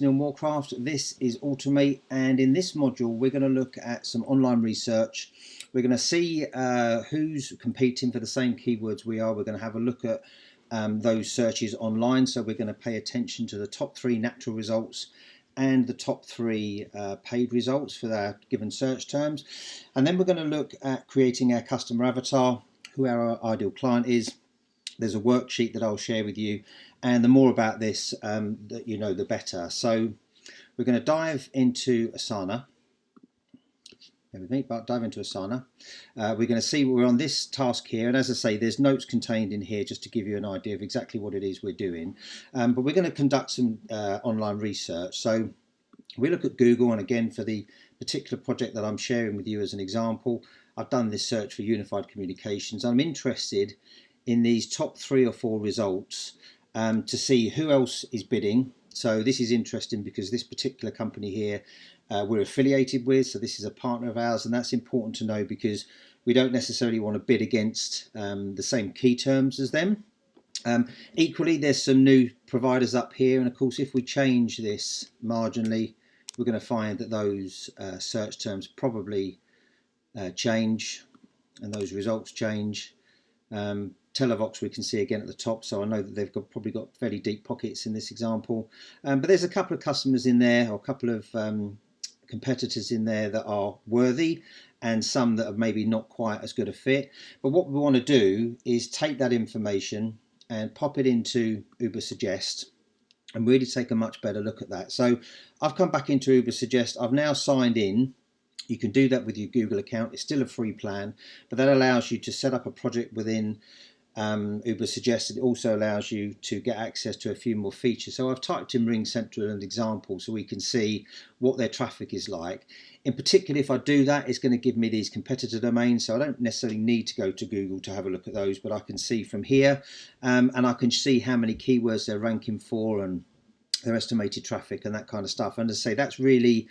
Neil Moorcraft. This is Automate, and in this module we're going to look at some online research. We're going to see who's competing for the same keywords we are. We're going to have a look at those searches online, so we're going to pay attention to the top 3 natural results and the top 3 paid results for their given search terms. And then we're going to look at creating our customer avatar, who our ideal client is. There's a worksheet that I'll share with you, and the more about this that you know, the better. So we're going to dive into Asana. Dive into Asana. We're going to see we're on this task here, and as I say, there's notes contained in here just to give you an idea of exactly what it is we're doing. But we're going to conduct some online research. So we look at Google, and again, for the particular project that I'm sharing with you as an example, I've done this search for unified communications. I'm interested in these top 3 or 4 results to see who else is bidding. So this is interesting because this particular company here we're affiliated with, so this is a partner of ours, and that's important to know because we don't necessarily want to bid against the same key terms as them. Equally, there's some new providers up here, and of course if we change this marginally, we're going to find that those search terms probably change and those results change. Televox we can see again at the top, so I know that they've probably got fairly deep pockets in this example. But there's a couple of customers in there, or a couple of competitors in there that are worthy, and some that are maybe not quite as good a fit. But what we want to do is take that information and pop it into Ubersuggest and really take a much better look at that. So I've come back into Ubersuggest. I've now signed in. You can do that with your Google account. It's still a free plan, but that allows you to set up a project within Ubersuggest. It also allows you to get access to a few more features. So I've typed in RingCentral as an example so we can see what their traffic is like. In particular, if I do that, it's going to give me these competitor domains, so I don't necessarily need to go to Google to have a look at those, but I can see from here, and I can see how many keywords they're ranking for and their estimated traffic and that kind of stuff. And as I say, that's really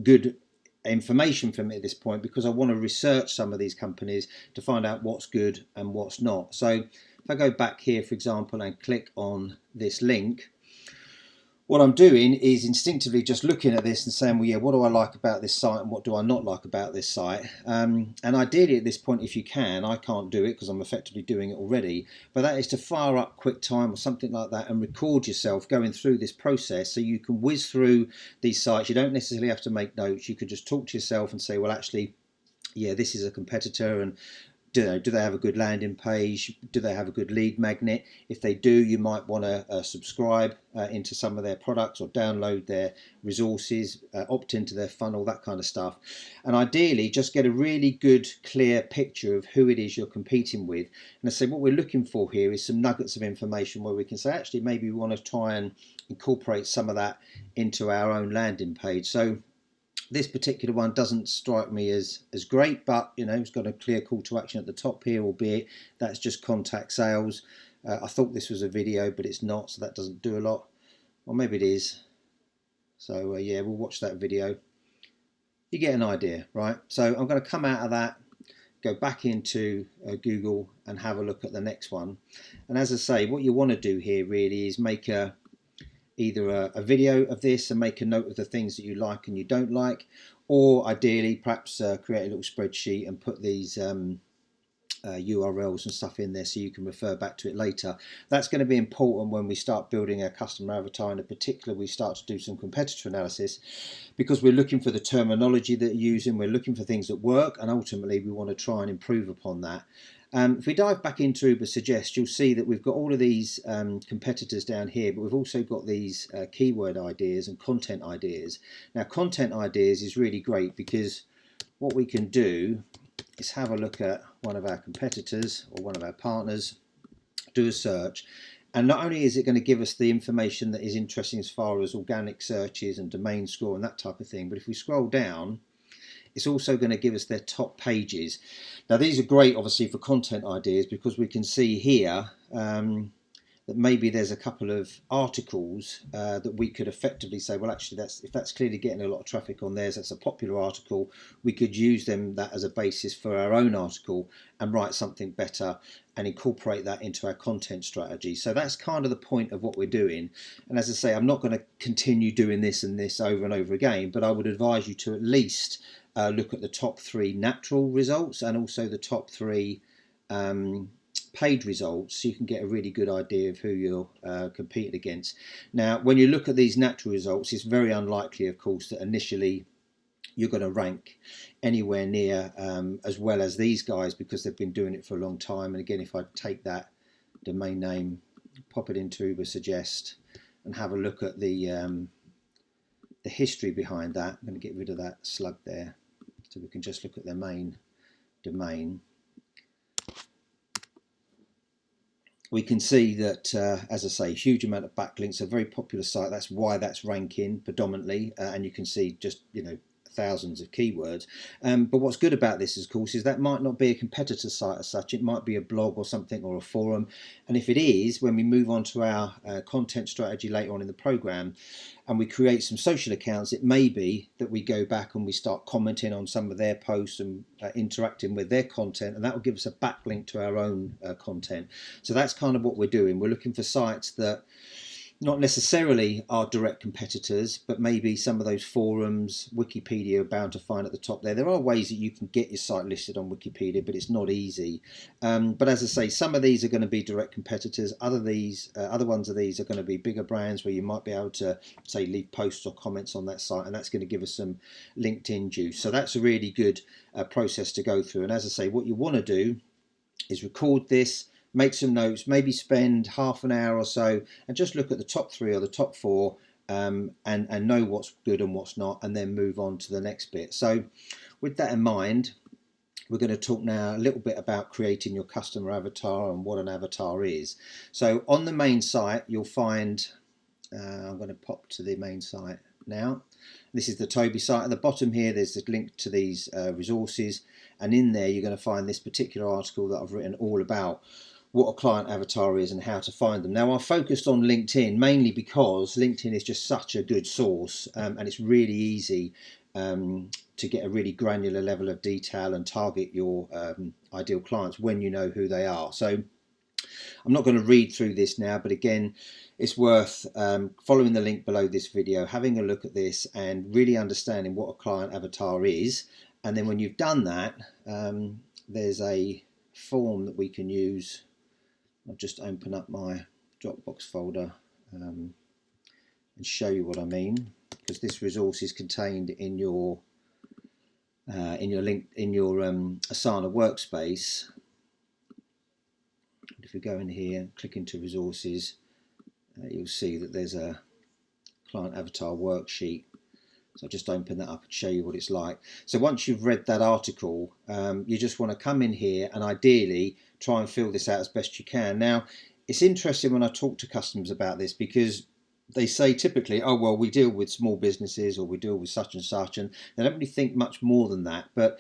good information for me at this point because I want to research some of these companies to find out what's good and what's not. So if I go back here, for example, and click on this link, what I'm doing is instinctively just looking at this and saying, well, yeah, what do I like about this site and what do I not like about this site? And ideally at this point, if you can, I can't do it because I'm effectively doing it already, but that is to fire up QuickTime or something like that and record yourself going through this process so you can whiz through these sites. You don't necessarily have to make notes. You could just talk to yourself and say, well, actually, yeah, this is a competitor, and do they have a good landing page? Do they have a good lead magnet? If they do, you might want to subscribe into some of their products or download their resources, opt into their funnel, that kind of stuff. And ideally, just get a really good, clear picture of who it is you're competing with. And I say what we're looking for here is some nuggets of information where we can say, actually, maybe we want to try and incorporate some of that into our own landing page. So this particular one doesn't strike me as great, but you know, it's got a clear call to action at the top here, albeit that's just contact sales. I thought this was a video, but it's not, so that doesn't do a lot. Or maybe it is. So yeah, we'll watch that video. You get an idea, right? So I'm going to come out of that, go back into Google and have a look at the next one. And as I say, what you want to do here really is make either a video of this and make a note of the things that you like and you don't like, or ideally perhaps create a little spreadsheet and put these URLs and stuff in there so you can refer back to it later. That's going to be important when we start building our customer avatar, and in particular we start to do some competitor analysis, because we're looking for the terminology that you're using, we're looking for things that work, and ultimately we want to try and improve upon that. If we dive back into Ubersuggest, you'll see that we've got all of these competitors down here, but we've also got these keyword ideas and content ideas. Now, content ideas is really great because what we can do is have a look at one of our competitors or one of our partners, do a search, and not only is it going to give us the information that is interesting as far as organic searches and domain score and that type of thing, but if we scroll down, it's also going to give us their top pages. Now these are great obviously for content ideas because we can see here that maybe there's a couple of articles that we could effectively say, well, actually, if that's clearly getting a lot of traffic on theirs, that's a popular article, we could use that as a basis for our own article and write something better and incorporate that into our content strategy. So that's kind of the point of what we're doing. And as I say, I'm not going to continue doing this and this over and over again, but I would advise you to at least look at the top 3 natural results and also the top 3 paid results, so you can get a really good idea of who you're competing against. Now, when you look at these natural results, it's very unlikely, of course, that initially you're going to rank anywhere near as well as these guys, because they've been doing it for a long time. And again, if I take that domain name, pop it into Ubersuggest, and have a look at the history behind that, I'm going to get rid of that slug there, so we can just look at their main domain. We can see that, as I say, huge amount of backlinks, a very popular site. That's why that's ranking predominantly, and you can see just, thousands of keywords. But what's good about this, of course, is that might not be a competitor site as such. It might be a blog or something, or a forum. And if it is, when we move on to our content strategy later on in the program, and we create some social accounts, it may be that we go back and we start commenting on some of their posts and interacting with their content, and that will give us a backlink to our own content. So that's kind of what we're doing. We're looking for sites that not necessarily are direct competitors, but maybe some of those forums, Wikipedia are bound to find at the top there. There are ways that you can get your site listed on Wikipedia, but it's not easy. But as I say, some of these are going to be direct competitors. Other ones of these are going to be bigger brands where you might be able to, say, leave posts or comments on that site, and that's going to give us some LinkedIn juice. So that's a really good process to go through. And as I say, what you want to do is record this, make some notes, maybe spend half an hour or so and just look at the top 3 or the top 4 and know what's good and what's not, and then move on to the next bit. So with that in mind, we're going to talk now a little bit about creating your customer avatar and what an avatar is. So on the main site, you'll find, I'm going to pop to the main site now. This is the Toby site. At the bottom here, there's the link to these resources, and in there you're going to find this particular article that I've written all about what a client avatar is and how to find them. Now, I focused on LinkedIn mainly because LinkedIn is just such a good source, and it's really easy to get a really granular level of detail and target your ideal clients when you know who they are. So I'm not going to read through this now, but again, it's worth following the link below this video, having a look at this and really understanding what a client avatar is. And then when you've done that, there's a form that we can use. I'll just open up my Dropbox folder and show you what I mean, because this resource is contained in your Asana workspace. If we go in here, click into resources, you'll see that there's a client avatar worksheet. So I'll just open that up and show you what it's like. So once you've read that article, you just want to come in here and ideally try and fill this out as best you can. Now, it's interesting when I talk to customers about this, because they say typically, oh, well, we deal with small businesses or we deal with such and such, and they don't really think much more than that. But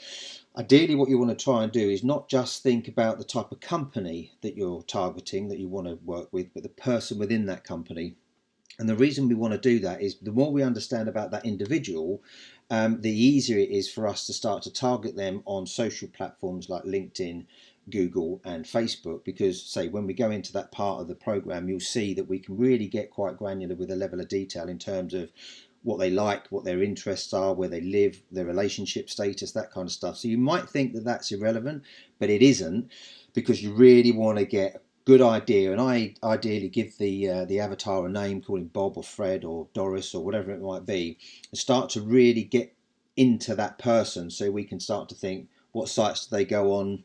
ideally what you want to try and do is not just think about the type of company that you're targeting, that you want to work with, but the person within that company. And the reason we want to do that is the more we understand about that individual, the easier it is for us to start to target them on social platforms like LinkedIn, Google and Facebook, because say when we go into that part of the program, you'll see that we can really get quite granular with a level of detail in terms of what they like, what their interests are, where they live, their relationship status, that kind of stuff. So you might think that that's irrelevant, but it isn't, because you really want to get a good idea. And I ideally give the avatar a name, call him Bob or Fred or Doris or whatever it might be, and start to really get into that person, so we can start to think, what sites do they go on,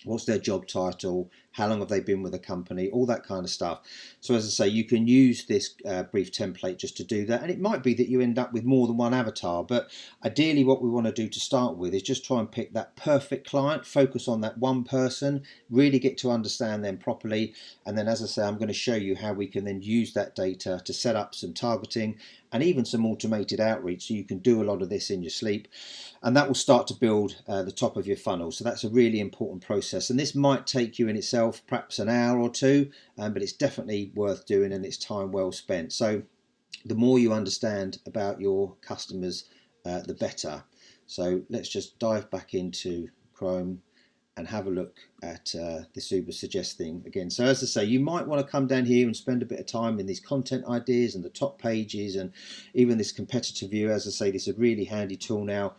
what's their job title, how long have they been with the company, all that kind of stuff. So as I say, you can use this brief template just to do that, and it might be that you end up with more than one avatar, but ideally what we want to do to start with is just try and pick that perfect client, focus on that one person, really get to understand them properly, and then as I say, I'm going to show you how we can then use that data to set up some targeting and even some automated outreach, so you can do a lot of this in your sleep, and that will start to build the top of your funnel. So that's a really important process, and this might take you in itself yourself perhaps an hour or two, but it's definitely worth doing and it's time well spent. So the more you understand about your customers, the better. So let's just dive back into Chrome and have a look at this Uber Suggest thing again. So as I say, you might want to come down here and spend a bit of time in these content ideas and the top pages and even this competitor view. As I say, this is a really handy tool now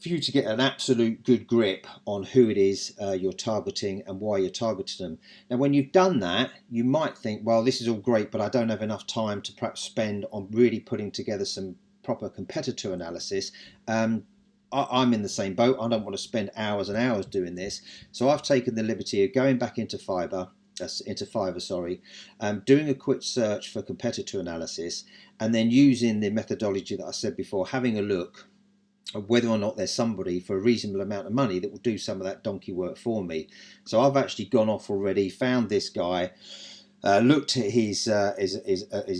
for you to get an absolute good grip on who it is you're targeting and why you're targeting them. Now, when you've done that, you might think, well, this is all great, but I don't have enough time to perhaps spend on really putting together some proper competitor analysis. I'm in the same boat. I don't want to spend hours and hours doing this. So I've taken the liberty of going back into Fiverr, doing a quick search for competitor analysis, and then using the methodology that I said before, having a look at whether or not there's somebody for a reasonable amount of money that will do some of that donkey work for me. So I've actually gone off already, found this guy, looked at his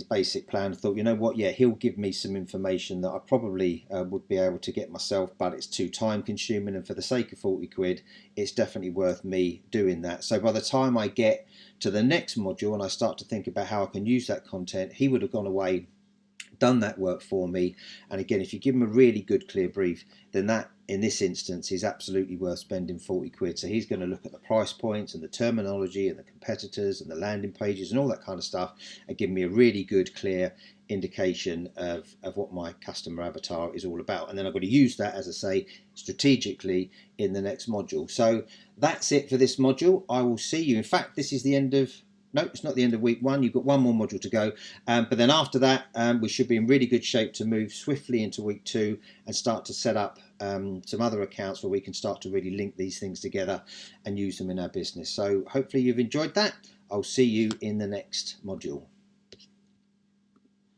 basic plan, thought, you know what, yeah, he'll give me some information that I probably would be able to get myself, but it's too time consuming, and for the sake of 40 quid, it's definitely worth me doing that. So by the time I get to the next module and I start to think about how I can use that content, he would have gone away, done that work for me. And again, if you give him a really good clear brief, then that in this instance is absolutely worth spending 40 quid. So he's going to look at the price points and the terminology and the competitors and the landing pages and all that kind of stuff and give me a really good clear indication of what my customer avatar is all about. And then I've got to use that, as I say, strategically in the next module. So that's it for this module. I will see you. In fact, this is the end of no, it's not the end of week one. You've got one more module to go. But then after that, we should be in really good shape to move swiftly into week two and start to set up some other accounts where we can start to really link these things together and use them in our business. So hopefully you've enjoyed that. I'll see you in the next module.